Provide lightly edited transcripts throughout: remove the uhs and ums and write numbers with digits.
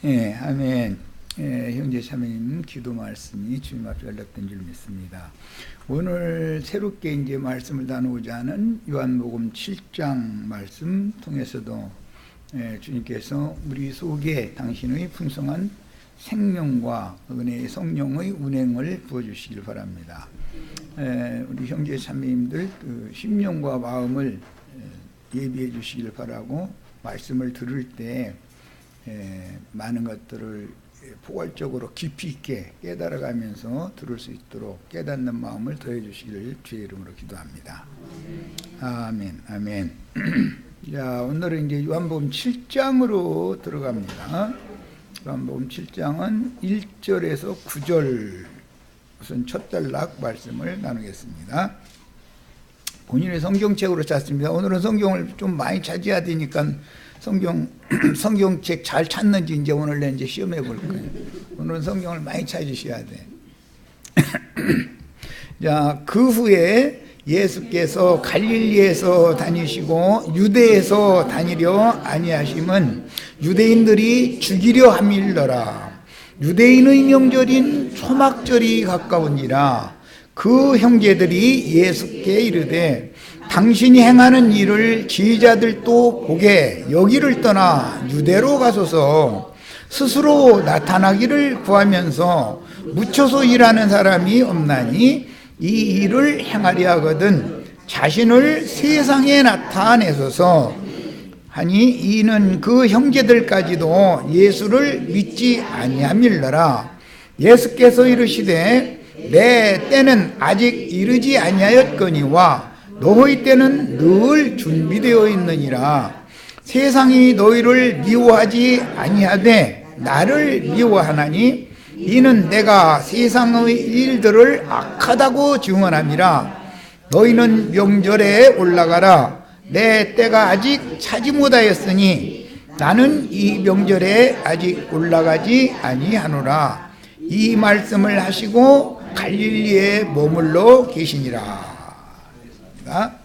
예, 아멘. 예, 형제 자매님 기도 말씀이 주님 앞에 연락된 줄 믿습니다. 오늘 새롭게 이제 말씀을 나누고자 하는 요한복음 7장 말씀 통해서도 주님께서 우리 속에 당신의 풍성한 생명과 은혜의 성령의 운행을 부어주시길 바랍니다. 우리 형제 자매님들 그 심령과 마음을 예비해 주시길 바라고 말씀을 들을 때 많은 것들을 포괄적으로 깊이 있게 깨달아가면서 들을 수 있도록 깨닫는 마음을 더해 주시기를 주의 이름으로 기도합니다. 아멘, 아멘. 자, 오늘은 이제 요한복음 7장으로 들어갑니다. 요한복음 7장은 1절에서 9절 우선 첫 단락 말씀을 나누겠습니다. 본인의 성경책으로 찾습니다. 오늘은 성경을 좀 많이 찾아야 되니까 성경책 잘 찾는지 이제 오늘 이제 시험해 볼 거예요. 오늘은 성경을 많이 찾으셔야 돼. 자, 그 후에 예수께서 갈릴리에서 다니시고 유대에서 다니려 아니하심은 유대인들이 죽이려 함일더라. 유대인의 명절인 초막절이 가까우니라. 그 형제들이 예수께 이르되 당신이 행하는 일을 지휘자들도 보게 여기를 떠나 유대로 가소서. 스스로 나타나기를 구하면서 묻혀서 일하는 사람이 없나니 이 일을 행하려 하거든 자신을 세상에 나타내소서 하니 이는 그 형제들까지도 예수를 믿지 아니함일러라. 예수께서 이르시되 내 때는 아직 이르지 아니하였거니와 너희 때는 늘 준비되어 있느니라. 세상이 너희를 미워하지 아니하되 나를 미워하나니 이는 내가 세상의 일들을 악하다고 증언함이라. 너희는 명절에 올라가라. 내 때가 아직 차지 못하였으니 나는 이 명절에 아직 올라가지 아니하노라. 이 말씀을 하시고 갈릴리에 머물러 계시니라. 자,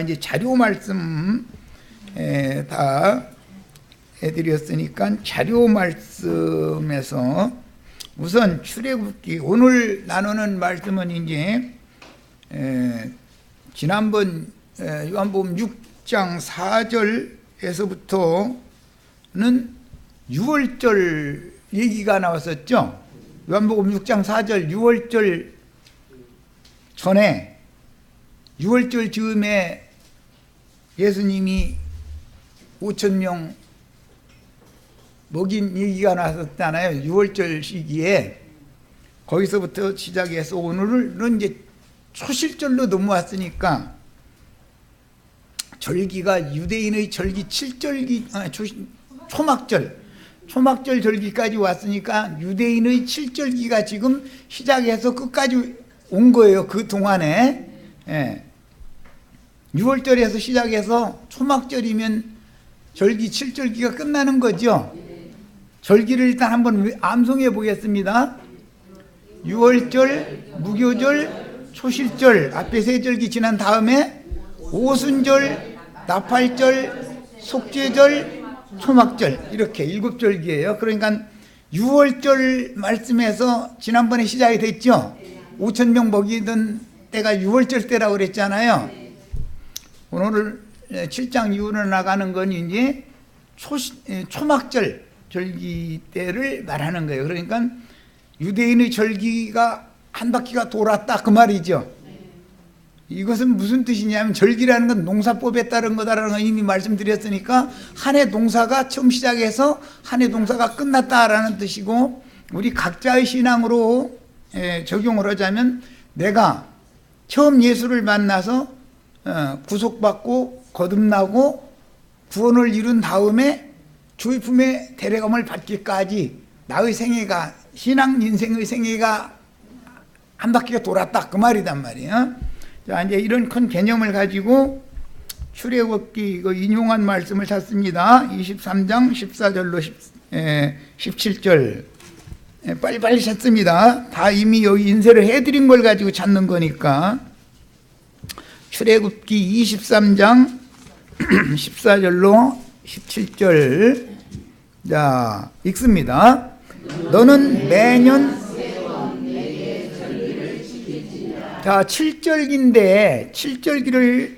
이제 자료 말씀 다 해드렸으니까 자료 말씀에서 우선 출애굽기 오늘 나누는 말씀은 이제 지난번 요한복음 6장 4절에서부터는 6월절 얘기가 나왔었죠. 요한복음 6장 4절 6월절 전에 6월절 즈음에 예수님이 5,000명 먹인 얘기가 나왔었잖아요. 6월절 시기에 거기서부터 시작해서 오늘은 이제 초실절로 넘어왔으니까 절기가 유대인의 절기 7절기 초막절 절기까지 왔으니까 유대인의 7절기가 지금 시작해서 끝까지 온 거예요. 그 동안에 6월절에서 시작해서 초막절이면 절기 7절기가 끝나는 거죠. 절기를 일단 한번 암송해 보겠습니다. 6월절, 무교절, 초실절 앞에 세 절기 지난 다음에 오순절, 나팔절, 속죄절, 초막절 이렇게 7절기예요. 그러니까 6월절 말씀에서 지난번에 시작이 됐죠. 5,000명 먹이던 때가 6월절 때라고 그랬잖아요. 오늘 7장 이후로 나가는 건 이제 초막절 절기 때를 말하는 거예요. 그러니까 유대인의 절기가 한 바퀴가 돌았다 그 말이죠. 이것은 무슨 뜻이냐면 절기라는 건 농사법에 따른 거다라는 거 이미 말씀드렸으니까 한 해 농사가 처음 시작해서 한 해 농사가 끝났다라는 뜻이고, 우리 각자의 신앙으로 적용을 하자면 내가 처음 예수를 만나서 구속받고 거듭나고 구원을 이룬 다음에 주의 품에 데려감을 받기까지 나의 생애가 신앙 인생의 생애가 한 바퀴가 돌았다 그 말이단 말이에요. 자, 이제 이런 큰 개념을 가지고 출애굽기 인용한 말씀을 찾습니다. 23장 14절로 17절 빨리빨리 찾습니다. 다 이미 여기 인쇄를 해드린 걸 가지고 찾는 거니까. 출애굽기 23장 14절로 17절 자, 읽습니다. 너는 매년, 자, 7절기인데 7절기를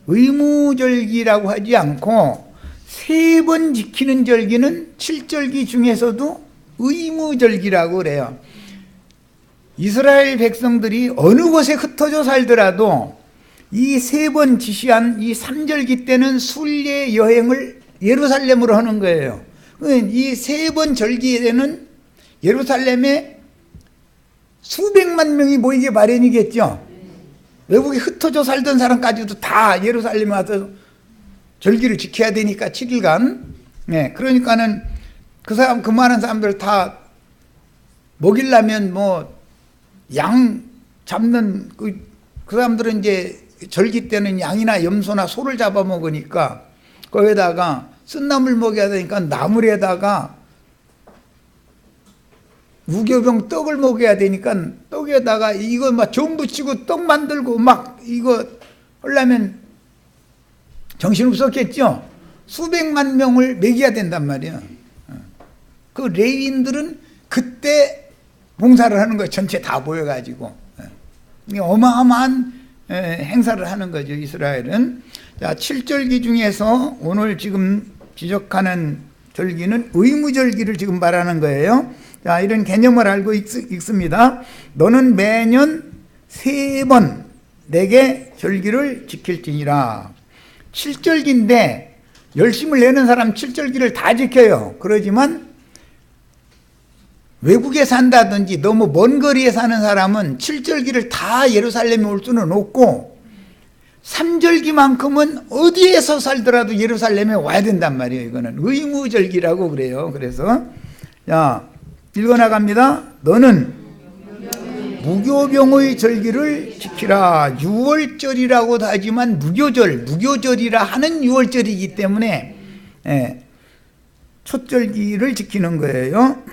의무절기라고 하지 않고 3번 지키는 절기는 7절기 중에서도 의무절기라고 그래요. 이스라엘 백성들이 어느 곳에 흩어져 살더라도 이 3번 지시한 이 3절기 때는 순례 여행을 예루살렘으로 하는 거예요. 이 3번 절기에는 예루살렘에 수백만 명이 모이게 마련이겠죠. 외국에 흩어져 살던 사람까지도 다 예루살렘에 와서 절기를 지켜야 되니까 7일간. 네, 그러니까는 그 많은 사람들 다 먹이려면 양 잡는 그 사람들은 이제 절기 때는 양이나 염소나 소를 잡아 먹으니까 거기다가 쓴나물 먹여야 되니까 나물에다가 무교병 떡을 먹여야 되니까 떡에다가 이거 막 전 부치고 떡 만들고 막 이거 하려면 정신없었겠죠. 수백만 명을 먹여야 된단 말이야. 그 레위인들은 그때 봉사를 하는 거예요. 전체 다 모여가지고. 어마어마한 행사를 하는 거죠, 이스라엘은. 자, 7절기 중에서 오늘 지금 지적하는 절기는 의무절기를 지금 말하는 거예요. 자, 이런 개념을 알고 읽습니다. 너는 매년 3번 내게 절기를 지킬지니라. 7절기인데 열심을 내는 사람 7절기를 다 지켜요. 그러지만 외국에 산다든지 너무 먼 거리에 사는 사람은 7절기를 다 예루살렘에 올 수는 없고 3절기만큼은 어디에서 살더라도 예루살렘에 와야 된단 말이에요. 이거는 의무절기라고 그래요. 그래서 자, 읽어나갑니다. 너는 무교병의 절기를 지키라. 6월절이라고도 하지만 무교절이라 하는 6월절이기 때문에 촛절기를 지키는 거예요.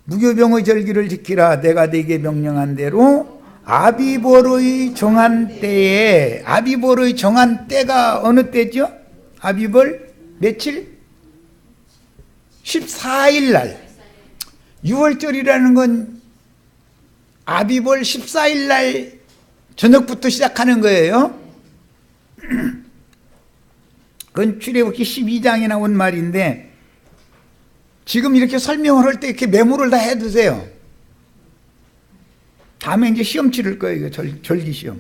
무교병의 절기를 지키라. 내가 네게 명령한 대로 아비벌의 정한 때에, 아비벌의 정한 때가 어느 때죠? 아비벌 며칠? 14일 날. 6월절이라는 건 아비벌 14일 날 저녁부터 시작하는 거예요. 그건 출애굽기 12장에 나온 말인데 지금 이렇게 설명을 할 때 이렇게 메모를 다 해두세요. 다음에 이제 시험 치를 거예요. 절기 시험.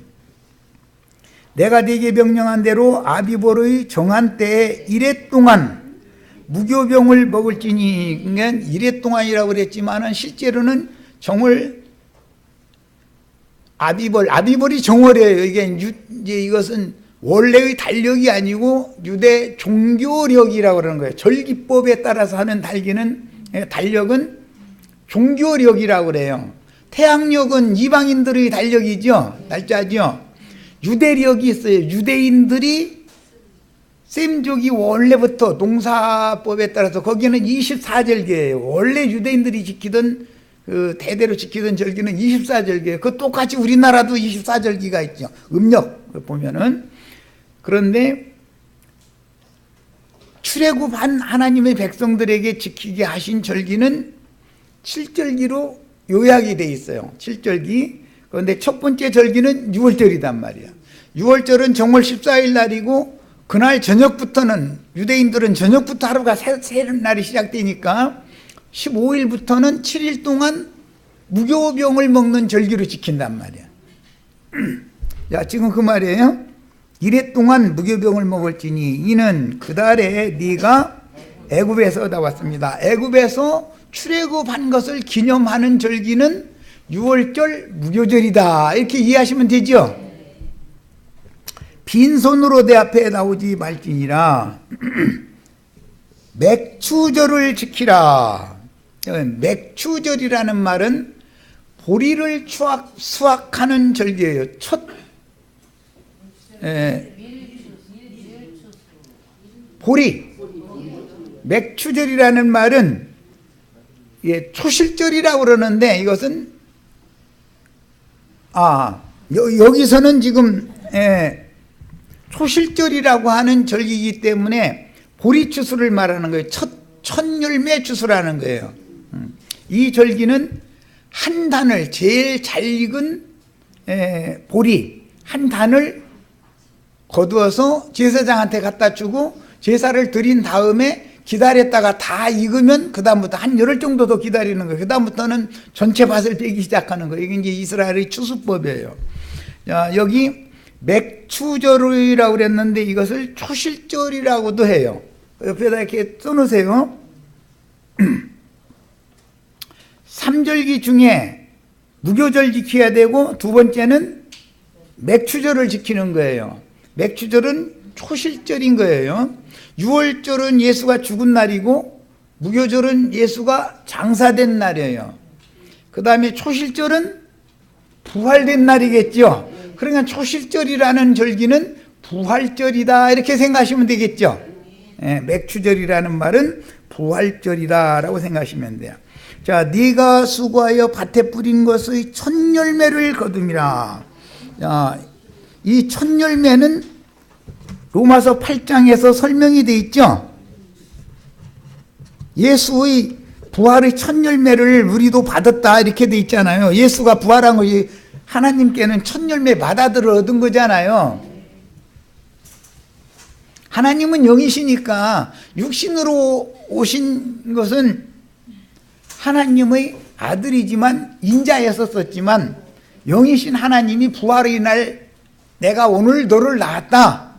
내가 네게 명령한 대로 아비벌의 정한 때에 이래 동안 무교병을 먹을지니, 그러니까 이래 동안이라고 그랬지만은 실제로는 정월 아비벌이 정월이에요. 이제 이것은 원래의 달력이 아니고 유대 종교력이라고 그러는 거예요. 절기법에 따라서 하는 달력은 종교력이라고 그래요. 태양력은 이방인들의 달력이죠. 날짜죠. 유대력이 있어요. 유대인들이 셈족이 원래부터 농사법에 따라서 거기는 24절기예요. 원래 유대인들이 지키던 대대로 지키던 절기는 24절기예요. 그 똑같이 우리나라도 24절기가 있죠. 음력 보면은. 그런데 출애굽한 하나님의 백성들에게 지키게 하신 절기는 7절기로 요약이 돼 있어요. 7절기. 그런데 첫 번째 절기는 6월절이단 말이야. 6월절은 정월 14일 날이고 그날 저녁부터는 유대인들은 저녁부터 하루가 새는 날이 시작되니까 15일부터는 7일 동안 무교병을 먹는 절기로 지킨단 말이야. 야, 지금 그 말이에요. 이래 동안 무교병을 먹을지니 이는 그 달에 네가 애굽에서 나왔습니다. 애굽에서 출애굽한 것을 기념하는 절기는 6월절 무교절이다. 이렇게 이해하시면 되죠. 빈손으로 내 앞에 나오지 말지니라. 맥추절을 지키라. 맥추절이라는 말은 보리를 수확하는 절기예요. 보리. 맥추절이라는 말은 초실절이라고 그러는데 이것은 여기서는 지금 초실절이라고 하는 절기이기 때문에 보리추수를 말하는 거예요. 첫 열매 추수라는 거예요. 이 절기는 한 단을, 제일 잘 익은 보리 한 단을 거두어서 제사장한테 갖다 주고 제사를 드린 다음에 기다렸다가 다 익으면 그 다음부터 한 열흘 정도 더 기다리는 거예요. 그 다음부터는 전체 밭을 베기 시작하는 거예요. 이게 이제 이스라엘의 추수법이에요. 자, 여기 맥추절이라고 그랬는데 이것을 초실절이라고도 해요. 옆에다 이렇게 써놓으세요. 3절기 중에 무교절 지켜야 되고 두 번째는 맥추절을 지키는 거예요. 맥추절은 초실절인 거예요. 6월절은 예수가 죽은 날이고 무교절은 예수가 장사된 날이에요. 그 다음에 초실절은 부활된 날이겠죠. 그러니까 초실절이라는 절기는 부활절이다 이렇게 생각하시면 되겠죠. 맥추절이라는 말은 부활절이다라고 생각하시면 돼요. 자, 네가 수고하여 밭에 뿌린 것의 첫 열매를 거둠이라. 자, 이 첫 열매는 로마서 8장에서 설명이 되어 있죠. 예수의 부활의 첫 열매를 우리도 받았다 이렇게 되어 있잖아요. 예수가 부활한 것이 하나님께는 첫 열매 받아들을 얻은 거잖아요. 하나님은 영이시니까 육신으로 오신 것은 하나님의 아들이지만 인자였었지만 영이신 하나님이 부활의 날 내가 오늘 너를 낳았다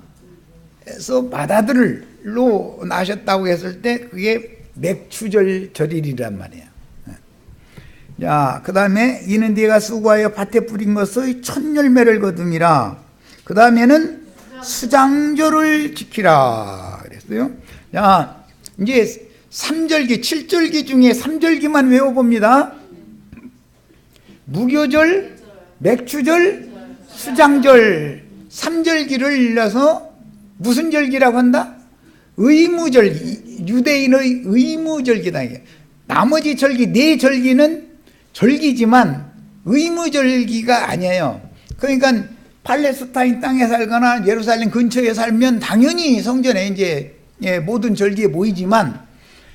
해서 맏아들로 낳으셨다고 했을 때 그게 맥추절절이란 말이에요. 자, 그 다음에 이는 네가 수고하여 밭에 뿌린 것의 첫 열매를 거둠이라. 그 다음에는 수장절을 지키라 그랬어요. 자, 이제 3절기, 7절기 중에 3절기만 외워봅니다. 무교절, 맥추절, 수장절 3절기를 일러서 무슨 절기라고 한다? 의무절기, 유대인의 의무절기다. 이게. 나머지 절기, 네 절기는 절기지만 의무절기가 아니에요. 그러니까 팔레스타인 땅에 살거나 예루살렘 근처에 살면 당연히 성전에 이제 모든 절기에 모이지만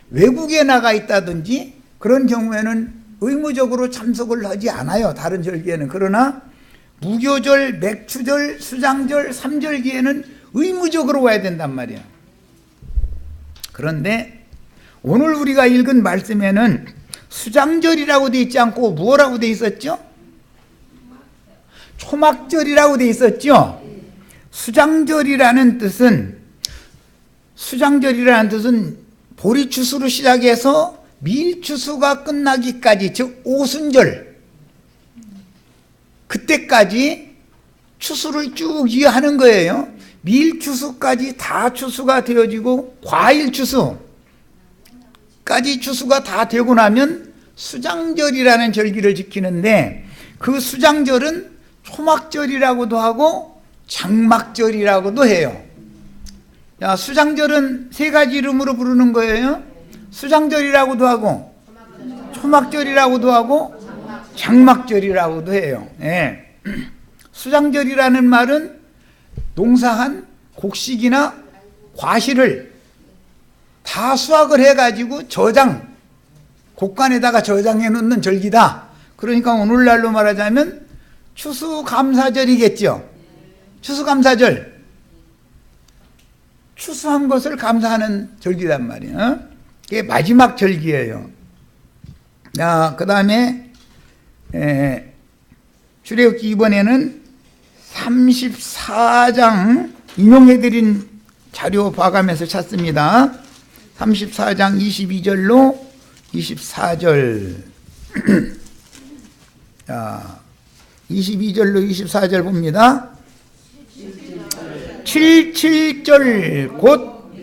외국에 나가 있다든지 그런 경우에는 의무적으로 참석을 하지 않아요. 다른 절기에는. 그러나 무교절, 맥추절, 수장절, 3절기에는 의무적으로 와야 된단 말이에요. 그런데 오늘 우리가 읽은 말씀에는 수장절이라고 되어 있지 않고 뭐라고 되어 있었죠? 초막절이라고 되어 있었죠? 수장절이라는 뜻은 보리추수로 시작해서 밀추수가 끝나기까지, 즉 오순절 그때까지 추수를 쭉 이어하는 거예요. 밀추수까지 다 추수가 되어지고 과일추수까지 추수가 다 되고 나면 수장절이라는 절기를 지키는데 그 수장절은 초막절이라고도 하고 장막절이라고도 해요. 자, 수장절은 세 가지 이름으로 부르는 거예요. 수장절이라고도 하고 초막절이라고도 하고 장막절이라고도 해요. 네. 수장절이라는 말은 농사한 곡식이나 과실을 다 수확을 해가지고 곡간에다가 저장해 놓는 절기다. 그러니까 오늘날로 말하자면 추수감사절이겠죠. 추수감사절. 추수한 것을 감사하는 절기란 말이에요. 이게 마지막 절기예요. 자, 그 다음에 출애굽기 이번에는 34장 인용해드린 자료 봐가면서 찾습니다. 34장 22절로 24절. 자, 22절로 24절 봅니다. 77절 곧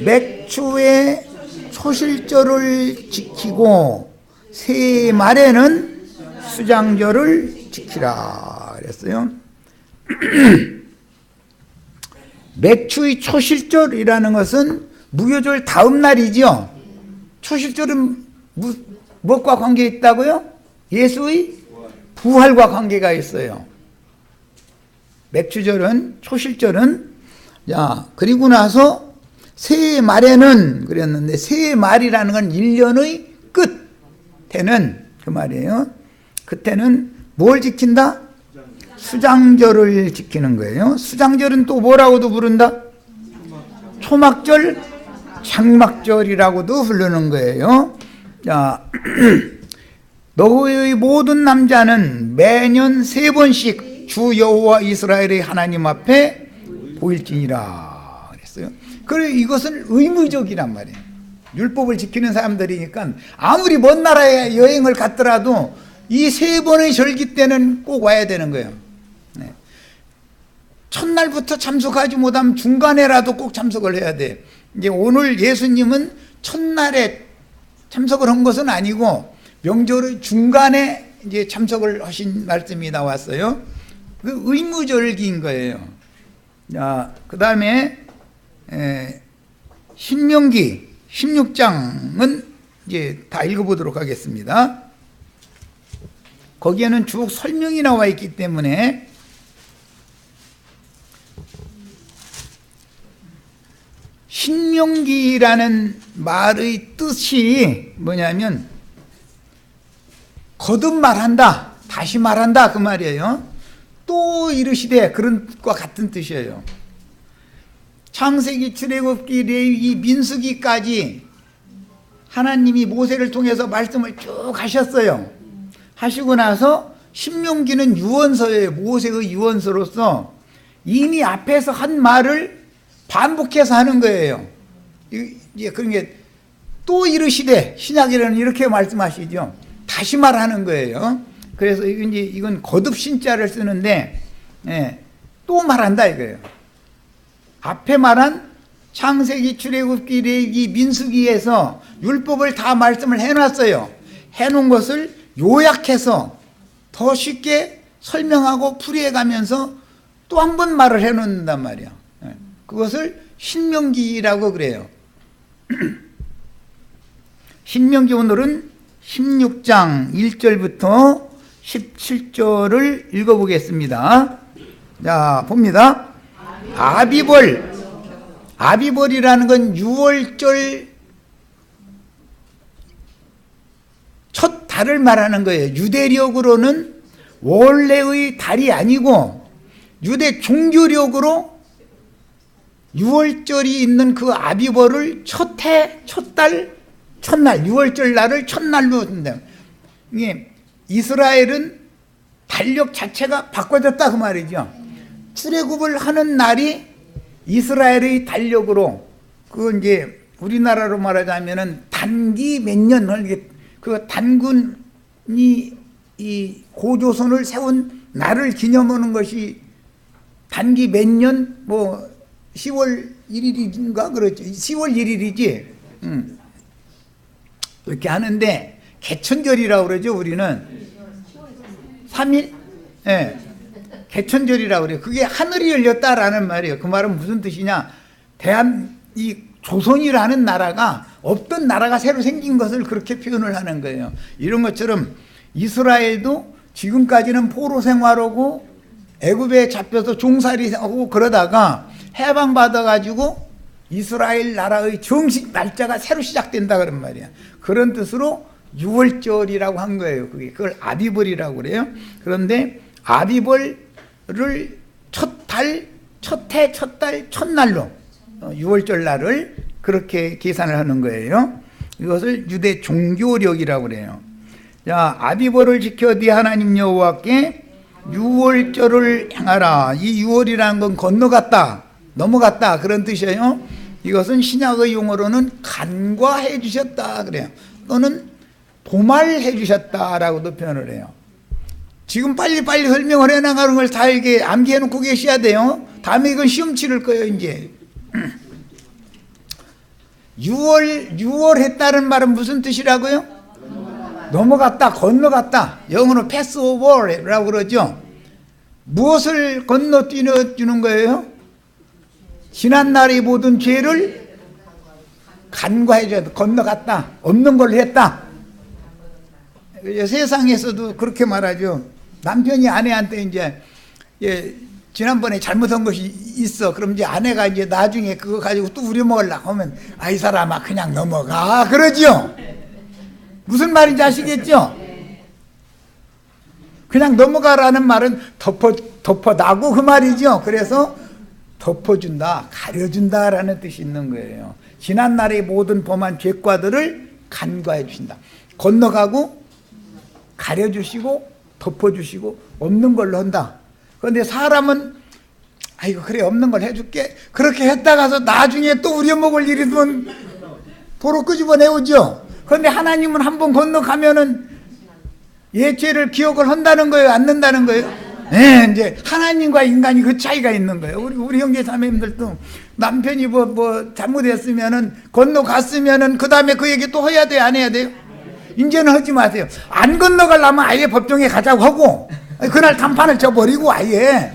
맥추의 초실절을 지키고 새 말에는 수장절을 지키라 그랬어요. 맥추의 초실절이라는 것은 무교절 다음 날이죠. 초실절은 무엇과 관계 있다고요? 예수의 부활과 관계가 있어요. 맥추절은, 초실절은. 자, 그리고 나서 새해 말에는 그랬는데, 새해 말이라는 건 1년의 끝에는 그 말이에요. 그때는 뭘 지킨다? 수장절을 지키는 거예요. 수장절은 또 뭐라고도 부른다? 초막절, 장막절이라고도 부르는 거예요. 자, 너희의 모든 남자는 매년 3번씩 주 여호와 이스라엘의 하나님 앞에 보일지니라 그랬어요. 그리고 이것은 의무적이란 말이에요. 율법을 지키는 사람들이니까 아무리 먼 나라에 여행을 갔더라도 이 3번의 절기 때는 꼭 와야 되는 거예요. 네. 첫날부터 참석하지 못하면 중간에라도 꼭 참석을 해야 돼. 이제 오늘 예수님은 첫날에 참석을 한 것은 아니고 명절의 중간에 이제 참석을 하신 말씀이 나왔어요. 그 의무절기인 거예요. 자, 그 다음에 신명기 16장은 이제 다 읽어보도록 하겠습니다. 거기에는 쭉 설명이 나와 있기 때문에 신명기라는 말의 뜻이 뭐냐면 거듭 말한다, 다시 말한다 그 말이에요. 또 이르시되, 그런 뜻과 같은 뜻이에요. 창세기, 출애굽기, 레위기, 민수기까지 하나님이 모세를 통해서 말씀을 쭉 하셨어요. 하시고 나서 신명기는 유언서예요. 모세의 유언서로서 이미 앞에서 한 말을 반복해서 하는 거예요. 이제 그런 게 또 이르시되, 신약에는 이렇게 말씀하시죠. 다시 말하는 거예요. 그래서 이건 거듭 신자를 쓰는데, 또 말한다 이거예요. 앞에 말한 창세기, 출애굽기, 레위기, 민수기에서 율법을 다 말씀을 해놨어요. 해놓은 것을 요약해서 더 쉽게 설명하고 풀이해가면서 또 한 번 말을 해놓는단 말이야. 그것을 신명기라고 그래요. 신명기 오늘은 16장 1절부터 17절을 읽어보겠습니다. 자, 봅니다. 아비벌이라는 건 6월절 첫 달을 말하는 거예요. 유대력으로는 원래의 달이 아니고 유대 종교력으로 6월절이 있는 그 아비벌을 첫 해, 첫 달, 첫날, 6월절 날을 첫날로 한다. 이게 이스라엘은 달력 자체가 바꿔졌다 그 말이죠. 출애굽을 하는 날이 이스라엘의 달력으로, 그 이제 우리나라로 말하자면은 단기 몇 년, 그 단군이 이 고조선을 세운 날을 기념하는 것이 단기 몇 년, 뭐 10월 1일인가 그렇죠. 10월 1일이지. 이렇게 하는데 개천절이라고 그러죠. 우리는 3일? 예. 개천절이라고 그래요. 그게 하늘이 열렸다라는 말이에요. 그 말은 무슨 뜻이냐? 이 조선이라는 나라가 없던 나라가 새로 생긴 것을 그렇게 표현을 하는 거예요. 이런 것처럼 이스라엘도 지금까지는 포로 생활하고 애굽에 잡혀서 종살이하고 그러다가 해방받아가지고 이스라엘 나라의 정식 날짜가 새로 시작된다 그런 말이야. 그런 뜻으로 6월절이라고 한 거예요. 그걸 아비벌이라고 그래요. 그런데 아비벌을 첫 달, 첫 해, 첫 달, 첫날로 6월절 날을 그렇게 계산을 하는 거예요. 이것을 유대 종교력이라고 그래요. 자, 아비벌을 지켜 네 하나님 여호와께 6월절을 행하라. 이 6월이라는 건 건너갔다, 넘어갔다 그런 뜻이에요. 이것은 신약의 용어로는 간과해 주셨다 그래요. 또는 도말해 주셨다라고도 표현을 해요. 지금 빨리빨리 설명을 해나가는 걸 다 이렇게 암기해 놓고 계셔야 돼요. 다음에 이건 시험 치를 거예요. 이제 6월 했다는 말은 무슨 뜻이라고요? 넘어갔다, 건너갔다. 영어로 패스 오버라고 그러죠. 무엇을 건너뛰는 거예요? 지난날의 모든 죄를 간과해줘야 돼. 건너갔다, 없는 걸 했다. 세상에서도 그렇게 말하죠. 남편이 아내한테 이제 지난번에 잘못한 것이 있어. 그럼 이제 아내가 이제 나중에 그거 가지고 또 우려먹으려고 하면, 아, 이 사람아, 그냥 넘어가. 그러죠? 무슨 말인지 아시겠죠? 그냥 넘어가라는 말은 덮어나고 그 말이죠. 그래서 덮어준다, 가려준다라는 뜻이 있는 거예요. 지난날의 모든 범한 죄과들을 간과해 주신다. 건너가고, 가려주시고, 덮어주시고, 없는 걸로 한다. 그런데 사람은 아이고 그래 없는 걸 해줄게 그렇게 했다가서 나중에 또 우려먹을 일이 있으면 도로 끄집어내오죠. 그런데 하나님은 한번 건너가면은 예죄를 기억을 한다는 거예요, 안 한다는 거예요? 네, 이제 하나님과 인간이 그 차이가 있는 거예요. 우리 형제 자매님들도 남편이 뭐 잘못했으면은 건너갔으면은 그 다음에 그 얘기 또 해야 돼요, 안 해야 돼요? 이제는 하지 마세요. 안 건너가려면 아예 법정에 가자고 하고 그날 단판을 쳐버리고 아예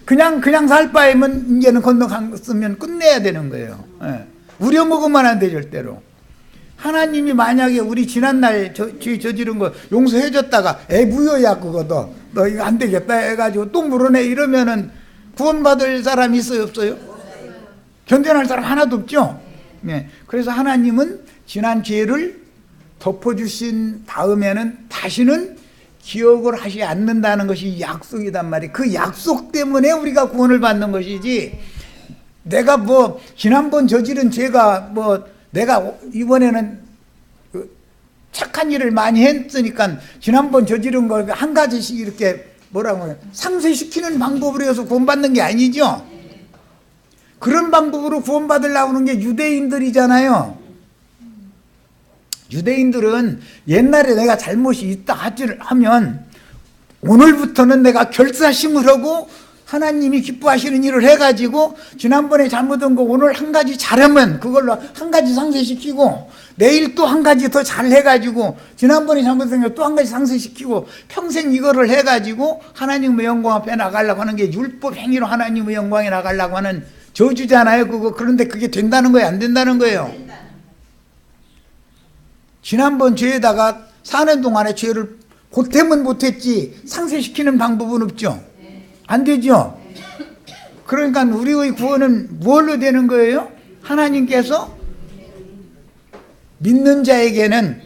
그냥 살 바에는 이제는 건너갔으면 끝내야 되는 거예요. 예. 우려먹으면 안 돼, 절대로. 하나님이 만약에 우리 지난날 죄 저지른 거 용서해줬다가 무효야 그거도 너 이거 안 되겠다 해가지고 또 물어내 이러면은 구원받을 사람이 있어요, 없어요? 견뎌낼 사람 하나도 없죠. 예. 그래서 하나님은 지난 죄를 덮어주신 다음에는 다시는 기억을 하지 않는다는 것이 약속이단 말이에요. 그 약속 때문에 우리가 구원을 받는 것이지, 내가 뭐 지난번 저지른 죄가 뭐 내가 이번에는 착한 일을 많이 했으니까 지난번 저지른 걸 한 가지씩 이렇게 뭐라고 해요? 상쇄시키는 방법으로 해서 구원받는 게 아니죠. 그런 방법으로 구원받으려고 하는 게 유대인들이잖아요. 유대인들은 옛날에 내가 잘못이 있다 하면 오늘부터는 내가 결사심을 하고 하나님이 기뻐하시는 일을 해가지고 지난번에 잘못한 거 오늘 한 가지 잘하면 그걸로 한 가지 상쇄시키고 내일 또 한 가지 더 잘해가지고 지난번에 잘못한 거 또 한 가지 상쇄시키고 평생 이거를 해가지고 하나님의 영광 앞에 나가려고 하는 게 율법 행위로 하나님의 영광에 나가려고 하는 저주잖아요. 그런데 그게 된다는 거예요, 안 된다는 거예요? 지난번 죄에다가 사는 동안에 죄를 보탬은 못했지 상쇄시키는 방법은 없죠. 안 되죠. 그러니까 우리의 구원은 뭘로 되는 거예요? 하나님께서 믿는 자에게는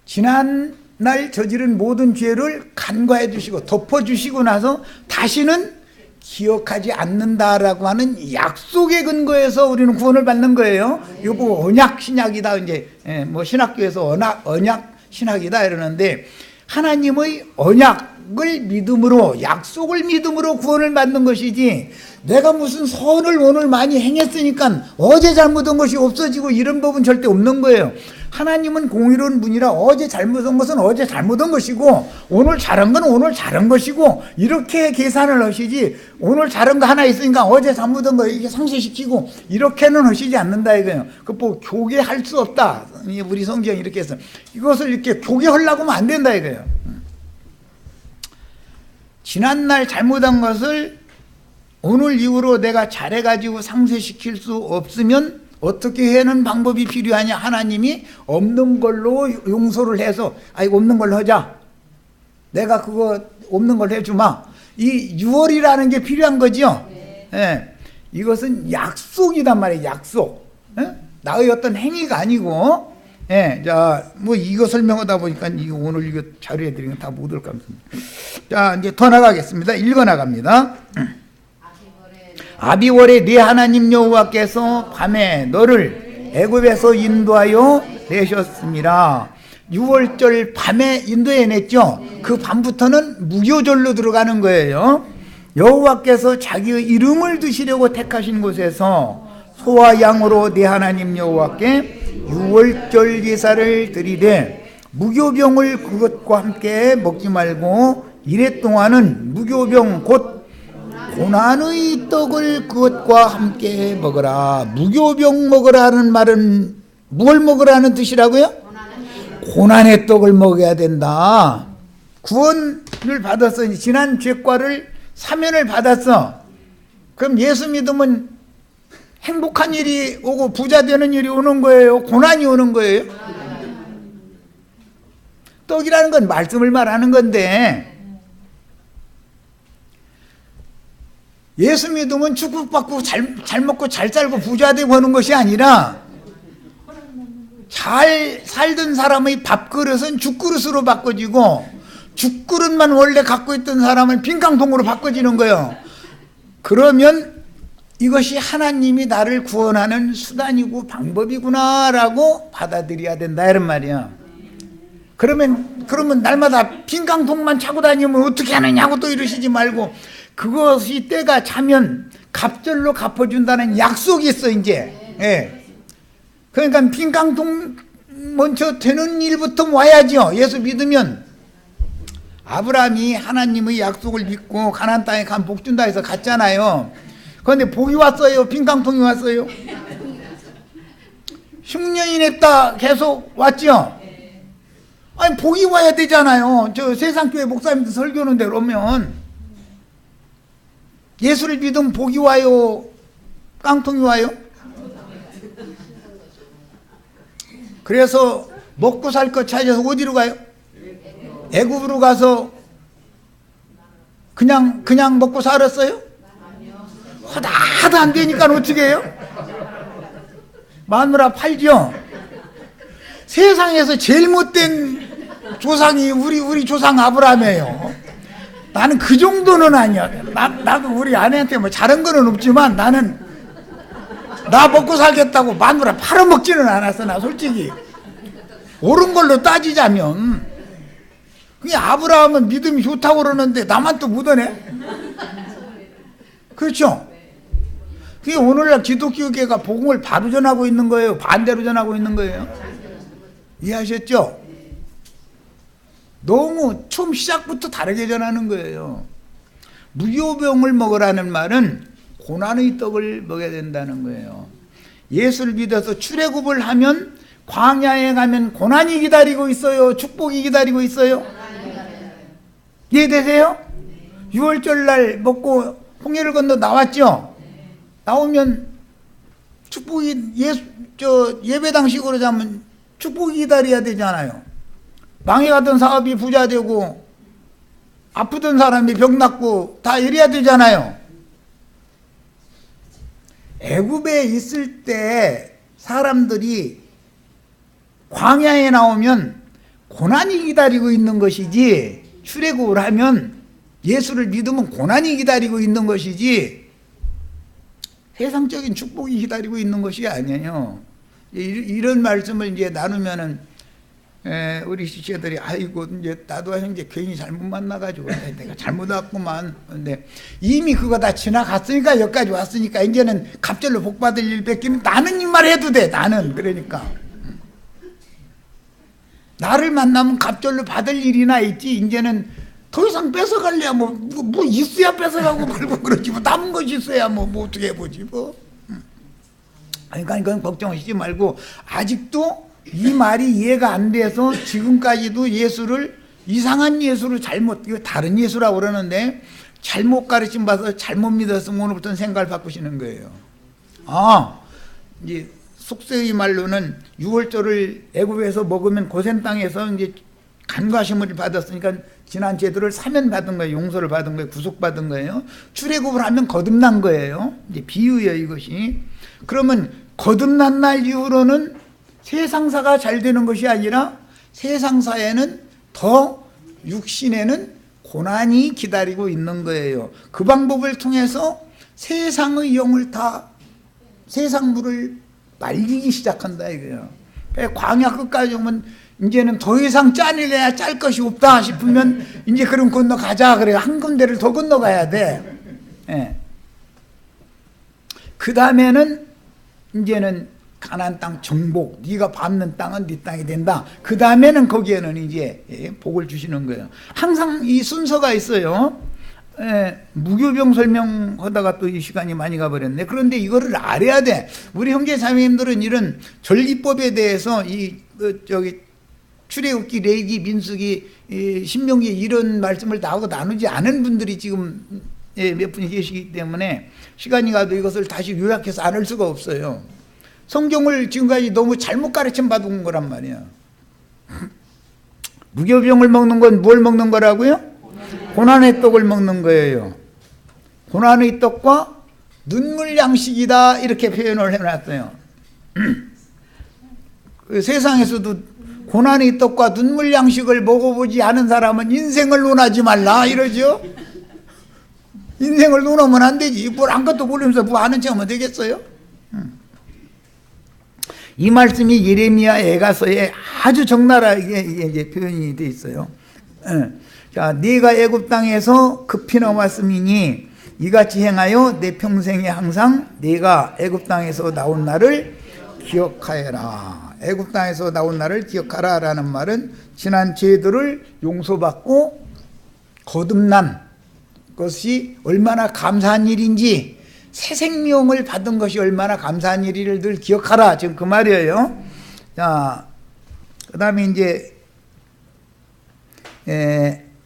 지난날 저지른 모든 죄를 간과해 주시고 덮어주시고 나서 다시는 기억하지 않는다라고 하는 약속의 근거에서 우리는 구원을 받는 거예요. 이거 보고 언약 신약이다, 이제 뭐 신학교에서 언약 신학이다 이러는데, 하나님의 언약을 믿음으로, 약속을 믿음으로 구원을 받는 것이지, 내가 무슨 선을 오늘 많이 행했으니까 어제 잘못한 것이 없어지고 이런 법은 절대 없는 거예요. 하나님은 공의로운 분이라 어제 잘못한 것은 어제 잘못한 것이고 오늘 잘한 건 오늘 잘한 것이고 이렇게 계산을 하시지, 오늘 잘한 거 하나 있으니까 어제 잘못한 거 이렇게 상쇄시키고 이렇게는 하시지 않는다 이거예요. 그 뭐 교계할 수 없다, 우리 성경이 이렇게 해서 이것을 이렇게 교계하려고 하면 안 된다 이거예요. 지난날 잘못한 것을 오늘 이후로 내가 잘해가지고 상쇄시킬 수 없으면 어떻게 하는 방법이 필요하냐? 하나님이 없는 걸로 용서를 해서, 아이고 없는 걸로 하자, 내가 그거 없는 걸 해주마, 이 유월이라는 게 필요한 거죠. 예. 이것은 약속이란 말이에요. 약속. 예? 나의 어떤 행위가 아니고. 예. 자, 뭐 이거 설명하다 보니까 이거 오늘 이거 자료해 드리는 다 못 올 것 같습니다. 자, 이제 더 나가겠습니다. 읽어 나갑니다. 아비월에 네 하나님 여호와께서 밤에 너를 애굽에서 인도하여 내셨습니다. 6월절 밤에 인도해 냈죠. 그 밤부터는 무교절로 들어가는 거예요. 여호와께서 자기의 이름을 두시려고 택하신 곳에서 소와 양으로 네 하나님 여호와께 6월절 제사를 드리되 무교병을 그것과 함께 먹지 말고 이래 동안은 무교병 곧 고난의 떡을 그것과 함께 먹으라. 무교병 먹으라는 말은 뭘 먹으라는 뜻이라고요? 고난의 떡을 먹어야 된다. 구원을 받았어. 지난 죄과를 사면을 받았어. 그럼 예수 믿으면 행복한 일이 오고 부자 되는 일이 오는 거예요? 고난이 오는 거예요? 떡이라는 건 말씀을 말하는 건데, 예수 믿으면 축복받고 잘 먹고 잘 살고 부자 되고 하는 것이 아니라 잘 살던 사람의 밥그릇은 죽그릇으로 바꿔지고 죽그릇만 원래 갖고 있던 사람은 빈깡통으로 바꿔지는 거예요. 그러면 이것이 하나님이 나를 구원하는 수단이고 방법이구나라고 받아들여야 된다 이런 말이야. 그러면 날마다 빈깡통만 차고 다니면 어떻게 하느냐고 또 이러시지 말고 그것이 때가 차면 갑절로 갚아준다는 약속이 있어 이제. 예. 그러니까 빈깡통 먼저 되는 일부터 와야죠. 예수 믿으면. 아브라함이 하나님의 약속을 믿고 가나안 땅에 가면 복 준다 해서 갔잖아요. 그런데 복이 왔어요? 빈깡통이 왔어요? 흉년이 냈다 계속 왔죠? 아니 복이 와야 되잖아요. 저 세상교회 목사님들 설교하는 대로 오면 예수를 믿으면 복이 와요? 깡통이 와요? 그래서 먹고 살 것 찾아서 어디로 가요? 애굽으로 가서 그냥 먹고 살았어요? 하나도 안 되니까 어떻게 해요? 마누라 팔죠? 세상에서 제일 못된 조상이 우리 조상 아브라함이에요. 나는 그 정도는 아니야. 나도 우리 아내한테 뭐 잘한 거는 없지만 나는 나 먹고 살겠다고 마누라 팔아먹지는 않았어. 나 솔직히 옳은 걸로 따지자면 그냥 아브라함은 믿음이 좋다고 그러는데 나만 또 묻어내? 그렇죠? 그게 오늘날 기독교계가 복음을 바로 전하고 있는 거예요? 반대로 전하고 있는 거예요? 이해하셨죠? 너무 처음 시작부터 다르게 전하는 거예요. 무교병을 먹으라는 말은 고난의 떡을 먹어야 된다는 거예요. 예수를 믿어서 출애굽을 하면 광야에 가면 고난이 기다리고 있어요? 축복이 기다리고 있어요? 이해되세요? 6월절 날 먹고 홍해를 건너 나왔죠? 나오면 축복이 예배당식으로 자면 축복이 기다려야 되잖아요. 망해가던 사업이 부자 되고 아프던 사람이 병 낫고 다 이래야 되잖아요. 애굽에 있을 때 사람들이 광야에 나오면 고난이 기다리고 있는 것이지, 출애굽을 하면 예수를 믿으면 고난이 기다리고 있는 것이지 세상적인 축복이 기다리고 있는 것이 아니에요. 이런 말씀을 이제 나누면은 우리 시체들이 아이고 이제 나도 형제 괜히 잘못 만나가지고 내가 잘못 왔구만. 근데 이미 그거 다 지나갔으니까 여기까지 왔으니까 이제는 갑절로 복 받을 일 뺏기면 나는 이 말 해도 돼. 나는 그러니까 나를 만나면 갑절로 받을 일이나 있지. 이제는 더 이상 뺏어갈래야 뭐 있어야 뺏어가고 말고 그러지 뭐 남은 것이 있어야 뭐 어떻게 해보지 뭐. 그러니까 이건 걱정하시지 말고 아직도 이 말이 이해가 안 돼서 지금까지도 예수를 이상한 예수를 잘못, 이거 다른 예수라고 그러는데 잘못 가르침 받아서 잘못 믿었으면 오늘부터는 생각을 바꾸시는 거예요. 이제 속세의 말로는 6월절을 애굽에서 먹으면 고센 땅에서 이제 간과심을 받았으니까 지난 제도를 사면받은 거예요. 용서를 받은 거예요. 구속받은 거예요. 출애굽을 하면 거듭난 거예요. 이제 비유예요, 이것이. 그러면 거듭난 날 이후로는 세상사가 잘 되는 것이 아니라 세상사에는 더 육신에는 고난이 기다리고 있는 거예요. 그 방법을 통해서 세상의 영을 다 세상 물을 말리기 시작한다 이거예요. 광야 끝까지 오면 이제는 더 이상 짜내야 짤 것이 없다 싶으면 이제 그럼 건너가자 그래요. 한 군데를 더 건너가야 돼. 그 다음에는 이제는 가나안 땅 정복, 네가 밟는 땅은 네 땅이 된다. 그 다음에는 거기에는 이제 복을 주시는 거예요. 항상 이 순서가 있어요. 무교병 설명하다가 또 이 시간이 많이 가버렸네. 그런데 이거를 알아야 돼. 우리 형제 자매님들은 이런 전리법에 대해서 출애굽기, 레위기, 민수기, 신명기 이런 말씀을 다 하고 나누지 않은 분들이 지금 몇 분이 계시기 때문에 시간이 가도 이것을 다시 요약해서 안 할 수가 없어요. 성경을 지금까지 너무 잘못 가르침 받은 거란 말이야. 무교병을 먹는 건 뭘 먹는 거라고요? 고난의 떡을 먹는 거예요. 고난의 떡과 눈물 양식이다 이렇게 표현을 해놨어요. 그 세상에서도 고난의 떡과 눈물 양식을 먹어보지 않은 사람은 인생을 논하지 말라 이러죠. 인생을 논하면 안 되지. 뭘 아무것도 모르면서 뭐 아는 척하면 되겠어요? 이 말씀이 예레미야 애가서에 아주 적나라하게 이제 표현이 되어 있어요. 자, 네가 애굽 땅에서 급히 나왔음이니 이같이 행하여 내 평생에 항상 네가 애굽 땅에서 나온 날을 기억하여라. 애굽 땅에서 나온 날을 기억하라라는 말은 지난 죄들을 용서받고 거듭난 것이 얼마나 감사한 일인지, 새 생명을 받은 것이 얼마나 감사한 일을 늘 기억하라. 지금 그 말이에요. 자, 그 다음에 이제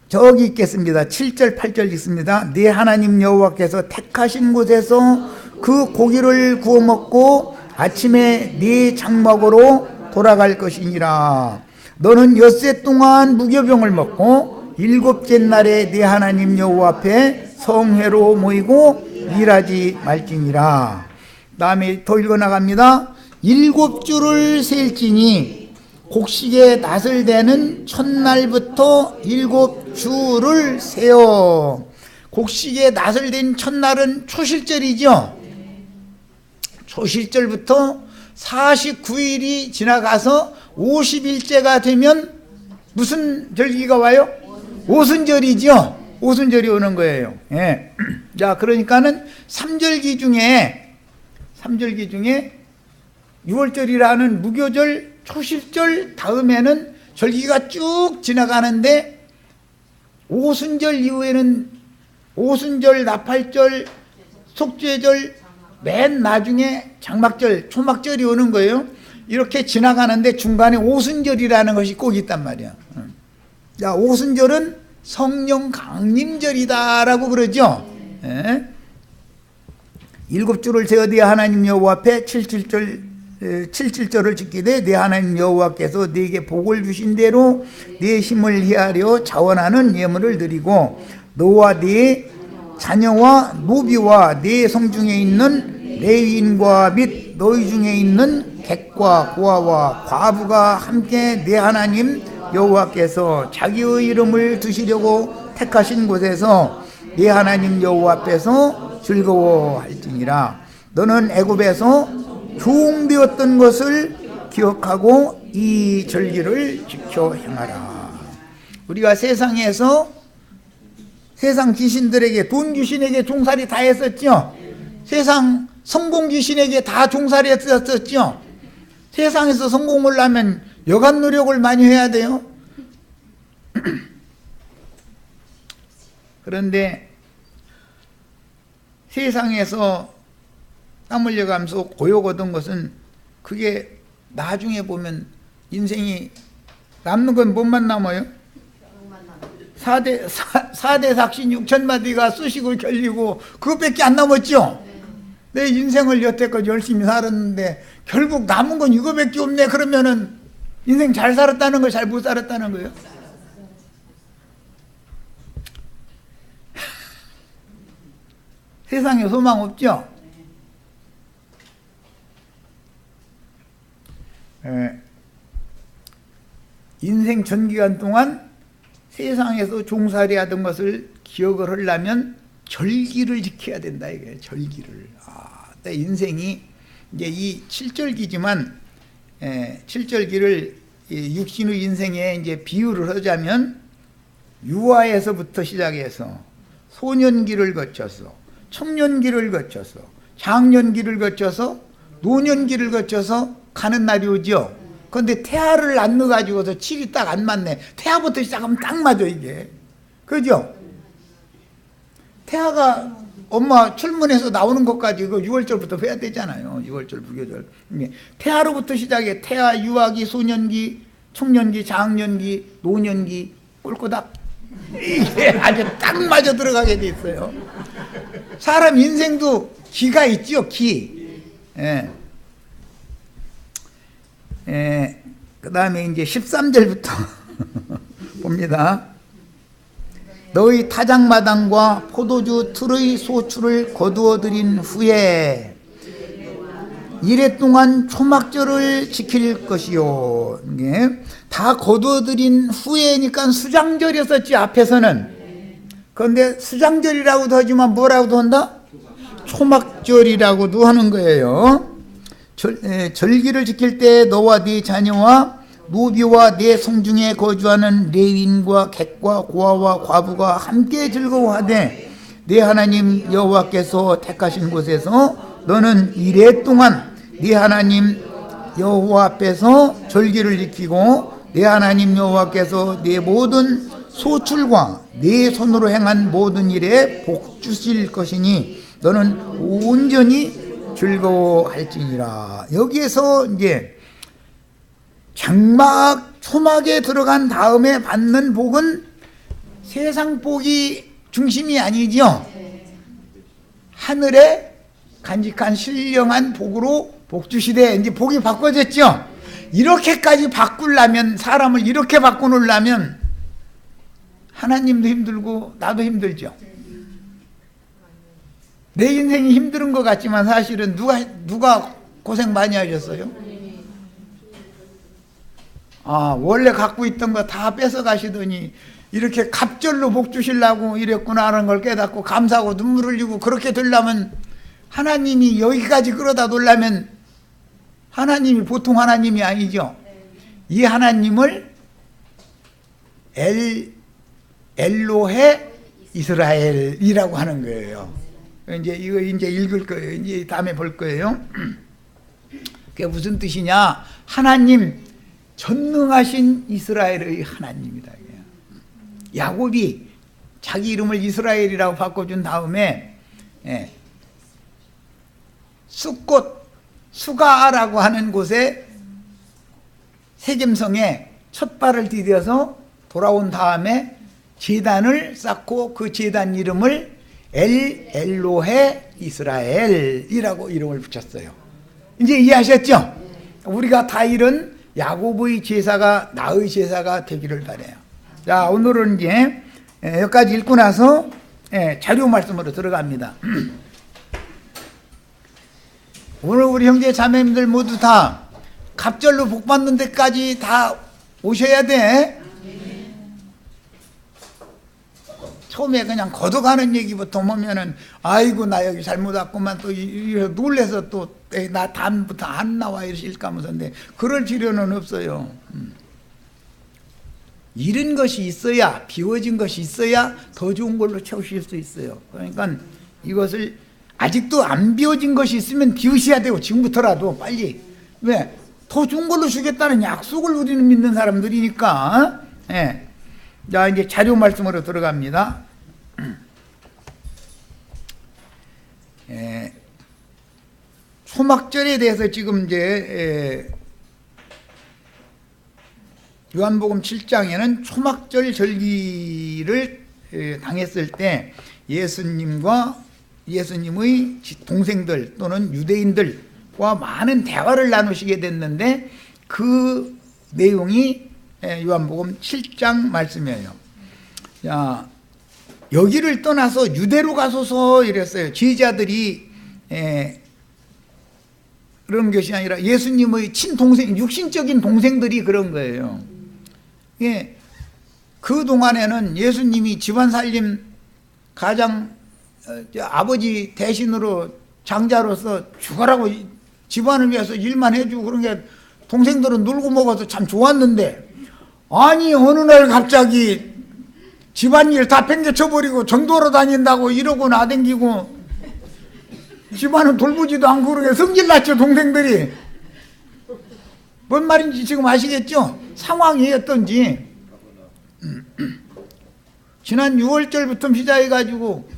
저기 있겠습니다. 7절 8절 있습니다. 네 하나님 여호와께서 택하신 곳에서 그 고기를 구워 먹고 아침에 네 장막으로 돌아갈 것이니라. 너는 엿새 동안 무교병을 먹고 일곱째 날에 네 하나님 여호와 앞에 성회로 모이고 일하지 말지니라. 다음에 더 읽어나갑니다. 7주를 셀지니 곡식의 낫을 대는 첫날부터 7주를 세어. 곡식의 낫을 댄 첫날은 초실절이죠. 초실절부터 49일이 지나가서 50일째가 되면 무슨 절기가 와요? 오순절이죠. 오순절이 오는 거예요. 예. 자, 그러니까는 3절기 중에 6월절이라는 무교절, 초실절 다음에는 절기가 쭉 지나가는데 오순절 이후에는 오순절, 나팔절, 속죄절, 맨 나중에 장막절, 초막절이 오는 거예요. 이렇게 지나가는데 중간에 오순절이라는 것이 꼭 있단 말이야. 자, 오순절은 성령 강림절이다라고 그러죠. 예. 7주를 세어 네 하나님 여호와 앞에 77절을 지키되 네 하나님 여호와께서 네게 복을 주신 대로 네 힘을 헤아려 자원하는 예물을 드리고 너와 네 자녀와 노비와 네 성중에 있는 레위인과 및 너희 중에 있는 객과 고아와 과부가 함께 네 하나님 여호와께서 자기의 이름을 두시려고 택하신 곳에서 네 하나님 여호와 앞에서 즐거워할지니라. 너는 애굽에서 종되었던 것을 기억하고 이 절기를 지켜 행하라. 우리가 세상에서 세상 귀신들에게, 돈 귀신에게 종살이 다 했었죠. 세상 성공 귀신에게 다 종살이 했었죠. 세상에서 성공을 하면 여간 노력을 많이 해야 돼요. 그런데 세상에서 땀 흘려가면서 고역 얻은 것은 그게 나중에 보면 인생이 남는 건 뭐만 남아요? 4대 삭신 6천마디가 쑤시고 결리고 그것밖에 안 남았죠. 내 인생을 여태껏 열심히 살았는데 결국 남은 건 이거밖에 없네. 그러면은 인생 잘 살았다는 거, 잘 못 살았다는 거예요? 세상에 소망 없죠? 인생 전 기간 동안 세상에서 종살이 하던 것을 기억을 하려면 절기를 지켜야 된다 이거예요. 절기를. 내 인생이 이제 이 7절기지만 7절기를 육신의 인생에 이제 비유를 하자면 유아에서부터 시작해서 소년기를 거쳐서 청년기를 거쳐서 장년기를 거쳐서 노년기를 거쳐서 가는 날이 오죠. 그런데 태아를 안 넣어가지고서 칠이 딱 안 맞네. 태아부터 시작하면 딱 맞아 이게. 그죠? 태아가 엄마 출문해서 나오는 것까지 그 6월절부터 해야 되잖아요. 6월절, 무교절. 태아로부터 시작해. 태아, 유아기, 소년기, 청년기, 장년기, 노년기, 꼴꼬닥. 이게 아주 딱 맞아 들어가게 돼 있어요. 사람 인생도 기가 있죠, 기. 그 다음에 이제 13절부터 봅니다. 너희 타작마당과 포도주 틀의 소출을 거두어 들인 후에 이래 동안 초막절을 지킬 것이요. 예. 다 거두어 들인 후에니까 수장절이었었지, 앞에서는. 그런데 수장절이라고도 하지만 뭐라고도 한다? 초막절이라고도 하는 거예요. 절기를 지킬 때 너와 네 자녀와 노비와 네 성중에 거주하는 레위인과 객과 고아와 과부가 함께 즐거워하되 네 하나님 여호와께서 택하신 곳에서 너는 이래 동안 네 하나님 여호와 앞에서 절기를 지키고 네 하나님 여호와께서 네 모든 소출과 네 손으로 행한 모든 일에 복 주실 것이니 너는 온전히 즐거워할지니라. 여기에서 이제 장막 초막에 들어간 다음에 받는 복은 세상 복이 중심이 아니죠. 하늘에 간직한 신령한 복으로 복 주시되 이제 복이 바꿔졌죠. 이렇게까지 바꾸려면, 사람을 이렇게 바꾸려면 하나님도 힘들고 나도 힘들죠. 내 인생이 힘든 것 같지만 사실은 누가 고생 많이 하셨어요? 원래 갖고 있던 거 다 뺏어 가시더니 이렇게 갑절로 복 주시려고 이랬구나 하는 걸 깨닫고 감사하고 눈물 흘리고 그렇게 되려면, 하나님이 여기까지 끌어다 놓으려면 하나님이 보통 하나님이 아니죠. 이 하나님을 엘로헤 이스라엘이라고 하는 거예요. 이거 이제 읽을 거예요. 이제 다음에 볼 거예요. 그게 무슨 뜻이냐? 하나님, 전능하신 이스라엘의 하나님이다. 야곱이 자기 이름을 이스라엘이라고 바꿔준 다음에 숫꽃 수가라고 하는 곳에 세겜성에 첫 발을 디뎌서 돌아온 다음에 제단을 쌓고 그 제단 이름을 엘로헤 이스라엘이라고 이름을 붙였어요. 이제 이해하셨죠? 우리가 다 이런 야곱의 제사가 나의 제사가 되기를 바라요. 자, 오늘은 이제 여기까지 읽고 나서 자료 말씀으로 들어갑니다. 오늘 우리 형제 자매님들 모두 다 갑절로 복 받는 데까지 다 오셔야 돼. 처음에 그냥 걷어가는 얘기부터 보면은 아이고 나 여기 잘못 왔구만 또 놀래서 또 나 다음부터 안 나와 이러실까 하면서인데 그럴 필요는 없어요. 잃은 것이 있어야, 비워진 것이 있어야 더 좋은 걸로 채우실 수 있어요. 그러니까 이것을 아직도 안 비워진 것이 있으면 비우셔야 되고, 지금부터라도 빨리. 왜? 더 좋은 걸로 주겠다는 약속을 우리는 믿는 사람들이니까. 자, 이제 자료 말씀으로 들어갑니다. 초막절에 대해서 지금 이제 요한복음 7장에는 초막절 절기를 당했을 때 예수님과 예수님의 동생들 또는 유대인들과 많은 대화를 나누시게 됐는데 그 내용이 요한복음 7장 말씀이에요. 자, 여기를 떠나서 유대로 가소서 이랬어요. 제자들이 그런 것이 아니라 예수님의 친동생, 육신적인 동생들이 그런 거예요. 그 동안에는 예수님이 집안 살림 가장 아버지 대신으로 장자로서 죽어라고 집안을 위해서 일만 해주고 그런 게 동생들은 놀고 먹어서 참 좋았는데, 아니 어느 날 갑자기 집안일 다 팽개쳐버리고 전도로 다닌다고 이러고 나댕기고 집안은 돌보지도 않고 그러게 성질났죠. 동생들이. 뭔 말인지 지금 아시겠죠? 상황이 어떤지. 지난 6월절부터 시작해가지고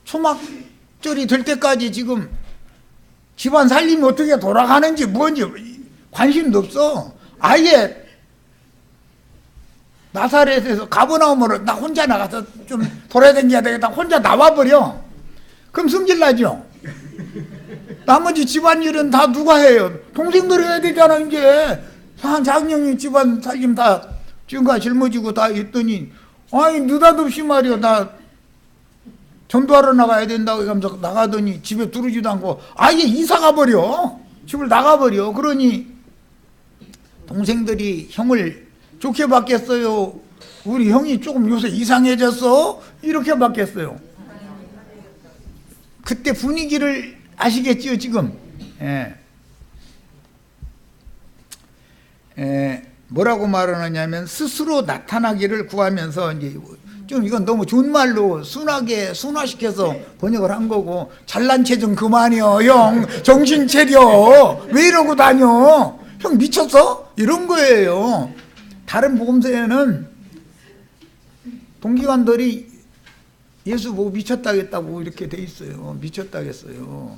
초막절이 될 때까지 지금 집안 살림이 어떻게 돌아가는지 뭔지 관심도 없어. 아예 나사렛에서 가버나움으로 나 혼자 나가서 좀 돌아다녀야 되겠다 혼자 나와버려. 그럼 성질나죠. 나머지 집안일은 다 누가 해요? 동생들이 해야 되잖아. 이제 장녀이 집안 살림 다 지금까지 짊어지고 다 있더니 아니 느닷없이 말이야 나 전도하러 나가야 된다고 하면서 나가더니 집에 들어오지도 않고 아예 이사 가버려. 집을 나가버려. 그러니 동생들이 형을 좋게 받겠어요? 우리 형이 조금 요새 이상해졌어? 이렇게 받겠어요. 그때 분위기를 아시겠지요 지금. 뭐라고 말하느냐면 스스로 나타나기를 구하면서 이제 좀 이건 너무 좋은 말로 순하게 순화시켜서 번역을 한 거고 잘난 체 좀 그만이요 형 정신 차려 왜 이러고 다녀 형 미쳤어? 이런 거예요. 다른 복음서에는 동기관들이 예수 보고 미쳤다겠다고 이렇게 돼 있어요. 미쳤다겠어요.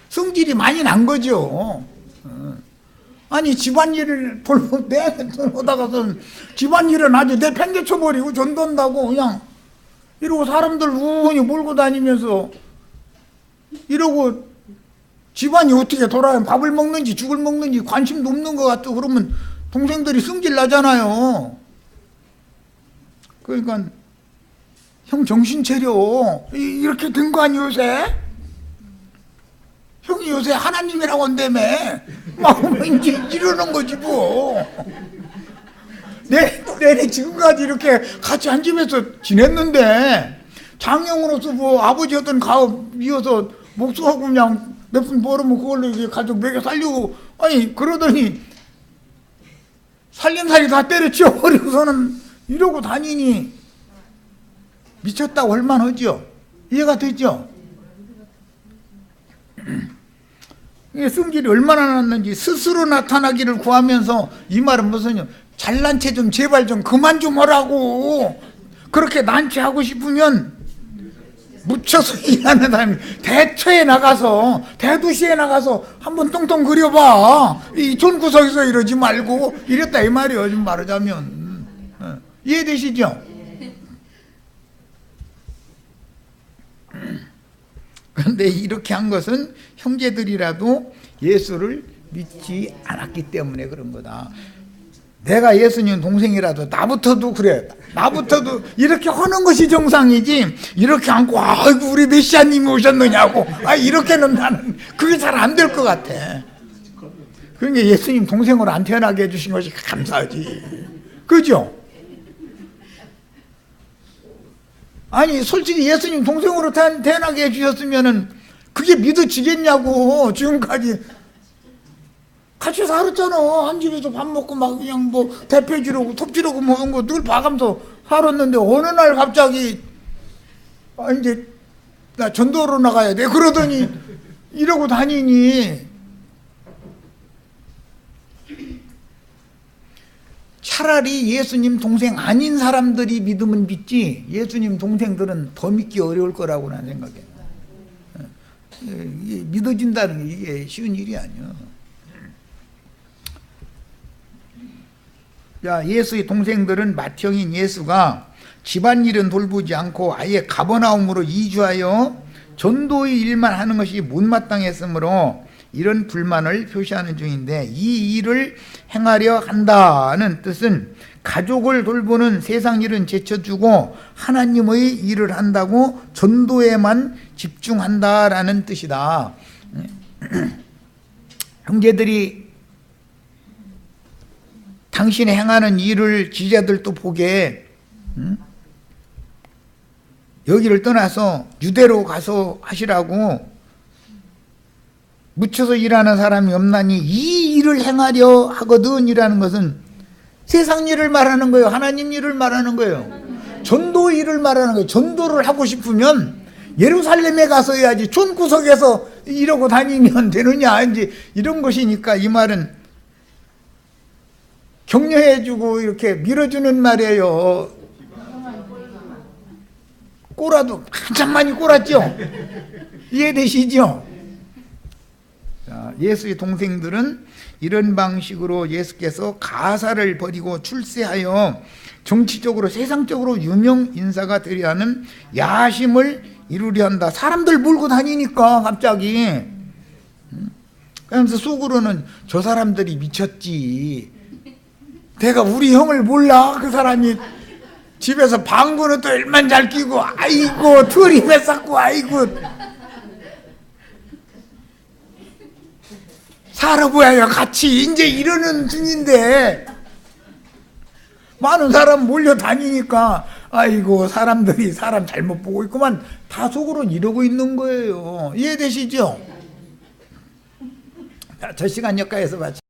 성질이 많이 난 거죠. 아니 집안일을 돌보다가선 집안일은 아주 내 팽개쳐버리고 전도한다고 그냥 이러고 사람들 우은히 몰고 다니면서 이러고 집안이 어떻게 돌아요? 밥을 먹는지 죽을 먹는지 관심도 없는 것 같고 그러면 동생들이 성질 나잖아요. 그러니까 형 정신 차려 이렇게 된 거 아니에요 요새? 형이 요새 하나님이라고 한다며 막 이제 이러는 거지 뭐. 내내 지금까지 이렇게 같이 한 집에서 지냈는데 장형으로서 뭐 아버지 어떤 가업이어서 목수하고 그냥 몇 푼 벌으면 그걸로 이제 가족 먹여 살리고 아니 그러더니 살림살이 다 때려치워버리고서는 이러고 다니니 미쳤다고 할 만하죠. 이해가 되죠? 이게 성질이 얼마나 났는지 스스로 나타나기를 구하면서 이 말은 무슨요? 잘난 체 좀 제발 좀 그만 좀 하라고. 그렇게 난처하고 싶으면 묻혀서 일하는 사람이 대처에 나가서 대도시에 나가서 한번 똥똥 그려봐. 이 존구석에서 이러지 말고 이랬다 이 말이에요. 좀 말하자면 이해되시죠? 그런데 이렇게 한 것은 형제들이라도 예수를 믿지 않았기 때문에 그런 거다. 내가 예수님 동생이라도 나부터도 그래. 나부터도 이렇게 하는 것이 정상이지 이렇게 안고 아이고 우리 메시아님이 오셨느냐고 이렇게는 나는 그게 잘 안 될 것 같아. 그러니까 예수님 동생으로 안 태어나게 해주신 것이 감사하지. 그죠? 아니 솔직히 예수님 동생으로 태어나게 해주셨으면은 그게 믿어지겠냐고. 지금까지 같이 살았잖아. 한 집에서 밥 먹고 막 그냥 뭐 대패지르고 톱지르고 뭐 그런 거 늘 봐가면서 살았는데 어느 날 갑자기 이제 나 전도로 나가야 돼 그러더니 이러고 다니니 차라리 예수님 동생 아닌 사람들이 믿으면 믿지 예수님 동생들은 더 믿기 어려울 거라고 난 생각해. 믿어진다는 게 이게 쉬운 일이 아니야. 야, 예수의 동생들은 맏형인 예수가 집안일은 돌보지 않고 아예 가버나움으로 이주하여 전도의 일만 하는 것이 못마땅했으므로 이런 불만을 표시하는 중인데 이 일을 행하려 한다는 뜻은 가족을 돌보는 세상 일은 제쳐주고 하나님의 일을 한다고 전도에만 집중한다라는 뜻이다. 형제들이 당신이 행하는 일을 지자들도 보게 여기를 떠나서 유대로 가서 하시라고 묻혀서 일하는 사람이 없나니 이 일을 행하려 하거든 이라는 것은 세상 일을 말하는 거예요. 하나님 일을 말하는 거예요. 전도 일을 말하는 거예요. 전도를 하고 싶으면 예루살렘에 가서 해야지 촌구석에서 이러고 다니면 되느냐 이제 이런 것이니까 이 말은 격려해주고 이렇게 밀어주는 말이에요. 꼬라도 한참 많이 꼬랐죠? 이해되시죠? 자, 예수의 동생들은 이런 방식으로 예수께서 가사를 버리고 출세하여 정치적으로 세상적으로 유명 인사가 되려 하는 야심을 이루려 한다. 사람들 몰고 다니니까 갑자기 그러면서 속으로는 저 사람들이 미쳤지. 내가 우리 형을 몰라? 그 사람이 집에서 방구는 또 일만 잘 끼고, 아이고 트림에 쌓고, 아이고 살아보야요 같이 이제 이러는 중인데 많은 사람 몰려다니니까 아이고 사람들이 사람 잘못 보고 있구만 다 속으로 이러고 있는 거예요. 이해되시죠? 자, 저 시간 여기까지서 마치